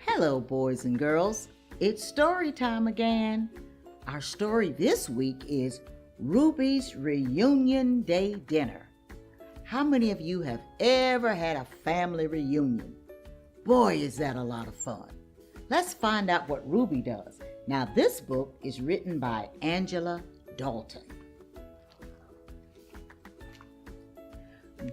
Hello, boys and girls. It's story time again. Our story this week is Ruby's Reunion Day Dinner. How many of you have ever had a family reunion? Boy, is that a lot of fun. Let's find out what Ruby does. Now, this book is written by Angela Dalton.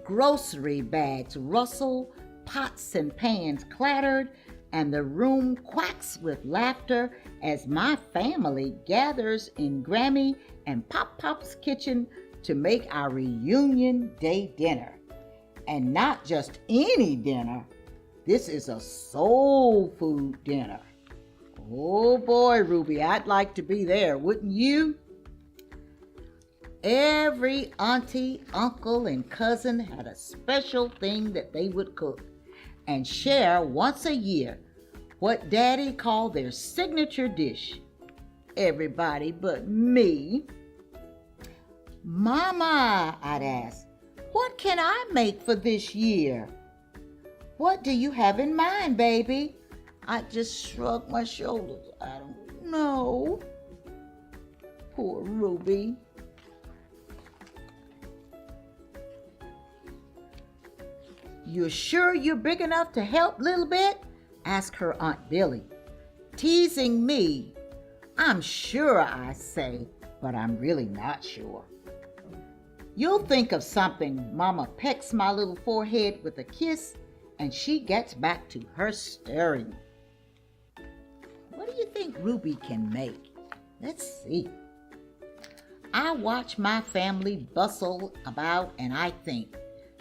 Grocery bags rustle, pots and pans clattered, and the room quacks with laughter as my family gathers in Grammy and Pop Pop's kitchen to make our reunion day dinner. And not just any dinner, this is a soul food dinner. Oh boy, Ruby, I'd like to be there, wouldn't you? Every auntie, uncle, and cousin had a special thing that they would cook and share once a year what Daddy called their signature dish. Everybody but me. Mama, I'd ask, what can I make for this year? What do you have in mind, baby? I just shrugged my shoulders. I don't know. Poor Ruby. You sure you're big enough to help, little bit? Asked her Aunt Billy, teasing me. I'm sure, I say, but I'm really not sure. You'll think of something. Mama pecks my little forehead with a kiss, and she gets back to her stirring. What do you think Ruby can make? Let's see. I watch my family bustle about, and I think,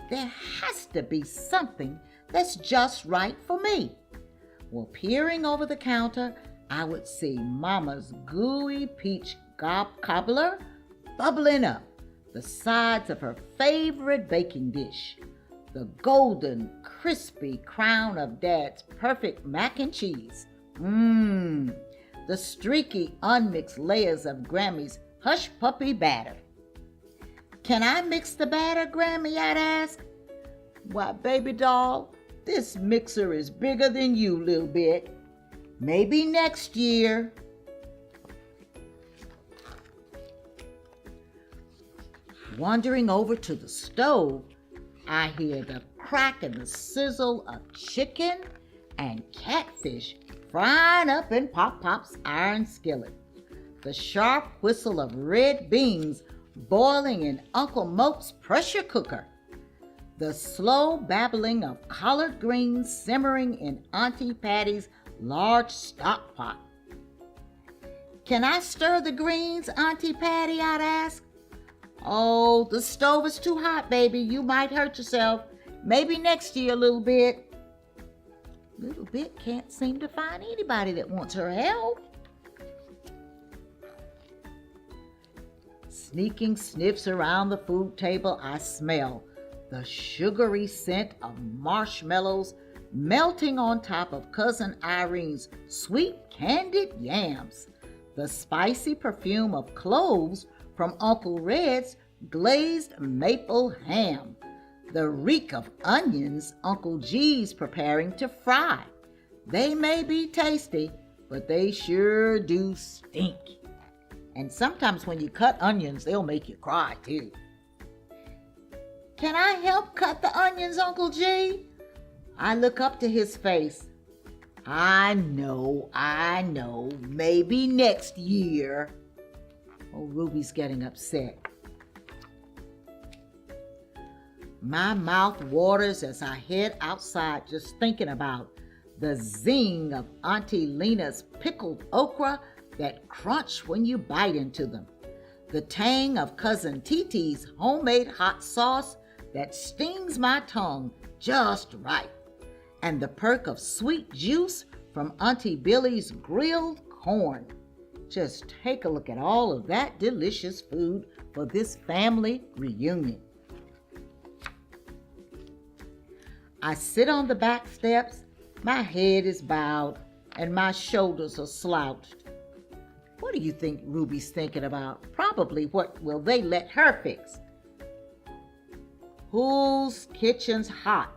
there has to be something that's just right for me. Well, peering over the counter, I would see Mama's gooey peach cobbler bubbling up the sides of her favorite baking dish, the golden, crispy crown of Dad's perfect mac and cheese. The streaky, unmixed layers of Grammy's hush puppy batter. Can I mix the batter, Grammy? I'd ask. Why, baby doll, this mixer is bigger than you, little bit. Maybe next year. Wandering over to the stove, I hear the crack and the sizzle of chicken and catfish frying up in Pop Pop's iron skillet. The sharp whistle of red beans boiling in Uncle Mope's pressure cooker. The slow babbling of collard greens simmering in Auntie Patty's large stock pot. Can I stir the greens, Auntie Patty? I'd ask. Oh, the stove is too hot, baby. You might hurt yourself. Maybe next year, little bit. Little bit can't seem to find anybody that wants her help. Sneaking sniffs around the food table, I smell the sugary scent of marshmallows melting on top of Cousin Irene's sweet candied yams, the spicy perfume of cloves from Uncle Red's glazed maple ham, the reek of onions Uncle G's preparing to fry. They may be tasty, but they sure do stink. And sometimes when you cut onions, they'll make you cry too. Can I help cut the onions, Uncle G? I look up to his face. I know. Maybe next year. Oh, Ruby's getting upset. My mouth waters as I head outside just thinking about the zing of Auntie Lena's pickled okra that crunch when you bite into them, the tang of Cousin Titi's homemade hot sauce that stings my tongue just right, and the perk of sweet juice from Auntie Billy's grilled corn. Just take a look at all of that delicious food for this family reunion. I sit on the back steps, my head is bowed, and my shoulders are slouched. What do you think Ruby's thinking about? Probably what will they let her fix? Whose kitchen's hot,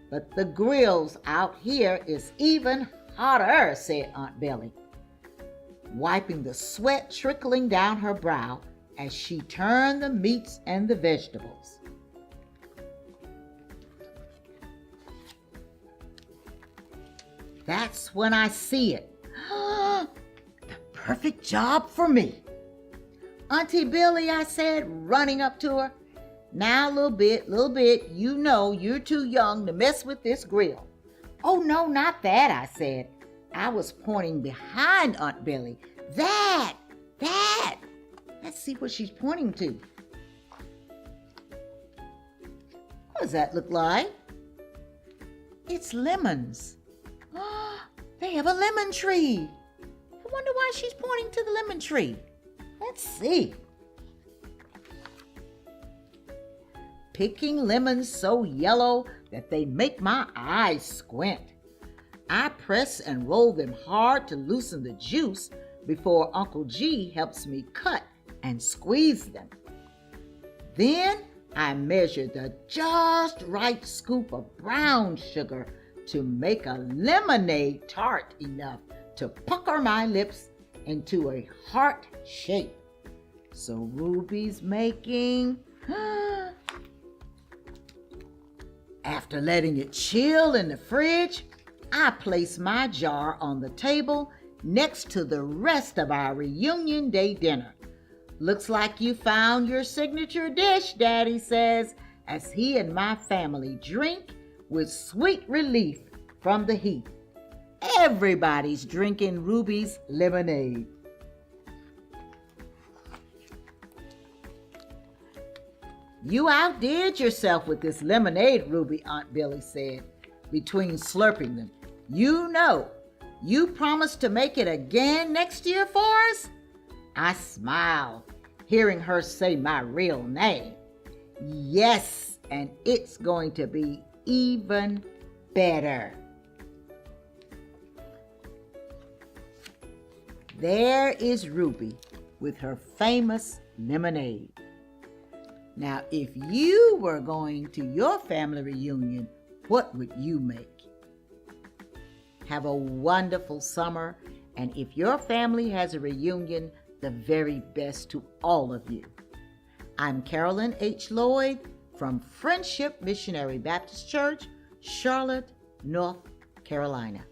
but the grill's out here is even hotter, said Aunt Billy, wiping the sweat trickling down her brow as she turned the meats and the vegetables. That's when I see it. The perfect job for me. Auntie Billy, I said, running up to her. Now, little bit, you know you're too young to mess with this grill. Oh, no, not that, I said. I was pointing behind Aunt Billy. That. Let's see what she's pointing to. What does that look like? It's lemons. They have a lemon tree. I wonder why she's pointing to the lemon tree. Let's see. Picking lemons so yellow that they make my eyes squint. I press and roll them hard to loosen the juice before Uncle G helps me cut and squeeze them. Then I measure the just right scoop of brown sugar to make a lemonade tart enough to pucker my lips into a heart shape. So Ruby's making... After letting it chill in the fridge, I place my jar on the table next to the rest of our reunion day dinner. Looks like you found your signature dish, Daddy says, as he and my family drink with sweet relief from the heat. Everybody's drinking Ruby's lemonade. You outdid yourself with this lemonade, Ruby, Aunt Billy said, between slurping them. You know, you promised to make it again next year for us? I smiled, hearing her say my real name. Yes, and it's going to be even better. There is Ruby with her famous lemonade. Now, if you were going to your family reunion, what would you make? Have a wonderful summer, and if your family has a reunion, the very best to all of you. I'm Carolyn H. Lloyd from Friendship Missionary Baptist Church, Charlotte, North Carolina.